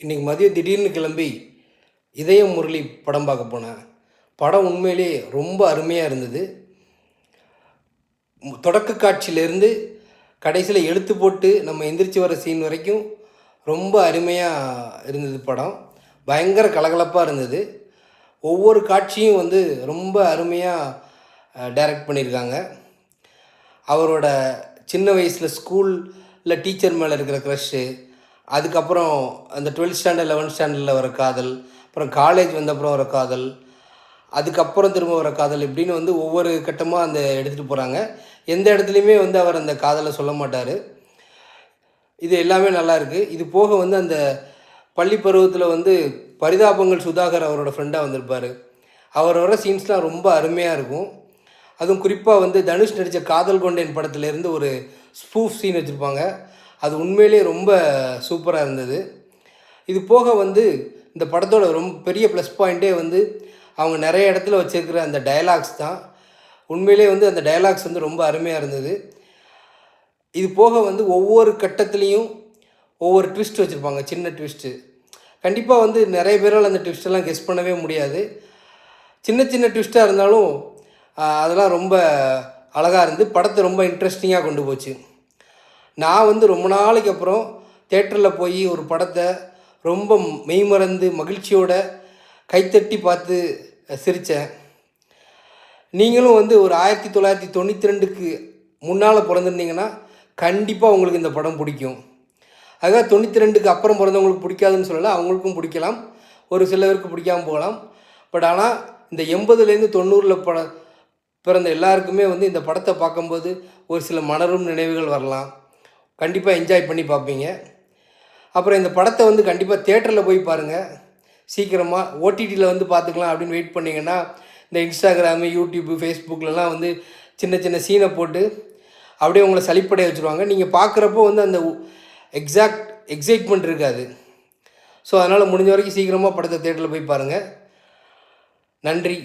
இன்றைக்கி மதியம் திடீர்னு கிளம்பி இதயம் முரளி படம் பார்க்க போனேன். படம் உண்மையிலே ரொம்ப அருமையாக இருந்தது. தொடக்க காட்சியிலேருந்து கடைசியில் எழுத்து போட்டு நம்ம எந்திரிச்சு வர சீன் வரைக்கும் ரொம்ப அருமையாக இருந்தது படம். பயங்கர கலகலப்பாக இருந்தது. ஒவ்வொரு காட்சியும் ரொம்ப அருமையாக டைரக்ட் பண்ணியிருக்காங்க. அவரோட சின்ன வயசில் ஸ்கூலில் டீச்சர் மேலே இருக்கிற க்ரஷ்ஷு, அதுக்கப்புறம் அந்த 12th ஸ்டாண்டர்ட் 11th ஸ்டாண்டர்டில் வர காதல், அப்புறம் காலேஜ் வந்தப்புறம் வர காதல், அதுக்கப்புறம் திரும்ப வர காதல், இப்படின்னு ஒவ்வொரு கட்டமாக எடுத்துகிட்டு போகிறாங்க. எந்த இடத்துலையுமே அவர் அந்த காதலை சொல்ல மாட்டார். இது எல்லாமே நல்லாயிருக்கு. இது போக அந்த பள்ளி பருவத்தில் பரிதாபங்கள் சுதாகர் அவரோட ஃப்ரெண்டாக வந்திருப்பார். அவர் வர சீன்ஸ்லாம் ரொம்ப அருமையாக இருக்கும். அதுவும் குறிப்பாக தனுஷ் நடித்த காதல் கொண்டேன் படத்துலேருந்து ஒரு ஸ்பூஃப் சீன் வச்சுருப்பாங்க. அது உண்மையிலே ரொம்ப சூப்பராக இருந்தது. இது போக இந்த படத்தோட ரொம்ப பெரிய ப்ளஸ் பாயிண்ட்டே அவங்க நிறைய இடத்துல வச்சுருக்கிற அந்த டயலாக்ஸ் தான். உண்மையிலே அந்த டயலாக்ஸ் ரொம்ப அருமையாக இருந்தது. இது போக ஒவ்வொரு கட்டத்துலேயும் ஒவ்வொரு ட்விஸ்ட் வச்சுருப்பாங்க, சின்ன ட்விஸ்ட்டு. கண்டிப்பாக நிறைய பேரால் அந்த ட்விஸ்ட்டெல்லாம் கெஸ் பண்ணவே முடியாது. சின்ன சின்ன ட்விஸ்ட்டாக இருந்தாலும் அதெல்லாம் ரொம்ப அழகாக இருந்து படத்தை ரொம்ப இன்ட்ரெஸ்டிங்காக கொண்டு போச்சு. நான் ரொம்ப நாளைக்கு அப்புறம் தேட்டரில் போய் ஒரு படத்தை ரொம்ப மெய்மறந்து மகிழ்ச்சியோட கைத்தட்டி பார்த்து சிரித்தேன். நீங்களும் ஒரு 1992க்கு முன்னால் பிறந்திருந்தீங்கன்னா கண்டிப்பாக உங்களுக்கு இந்த படம் பிடிக்கும். அதுக்காக 92க்கு அப்புறம் பிறந்தவங்களுக்கு பிடிக்காதுன்னு சொல்லலை, அவங்களுக்கும் பிடிக்கலாம், ஒரு சிலருக்கு பிடிக்காமல் போகலாம். பட் ஆனால் இந்த 80லேருந்து 90ல் பிறந்த எல்லாருக்குமே இந்த படத்தை பார்க்கும்போது ஒரு சில மலரும் நினைவுகள் வரலாம். கண்டிப்பாக என்ஜாய் பண்ணி பார்ப்பீங்க. அப்புறம் இந்த படத்தை கண்டிப்பாக தேட்டரில் போய் பாருங்கள். சீக்கிரமாக ஓடிடியில் பார்த்துக்கலாம் அப்படின்னு வெயிட் பண்ணிங்கன்னா இந்த இன்ஸ்டாகிராமு, யூடியூப்பு, ஃபேஸ்புக்கிலலாம் சின்ன சின்ன சீனை போட்டு அப்படியே உங்களை சலிப்படைய வச்சுருவாங்க. நீங்கள் பார்க்குறப்போ அந்த எக்ஸைட்மெண்ட் இருக்காது. ஸோ அதனால் முடிஞ்ச வரைக்கும் சீக்கிரமாக படத்தை தேட்டரில் போய் பாருங்கள். நன்றி.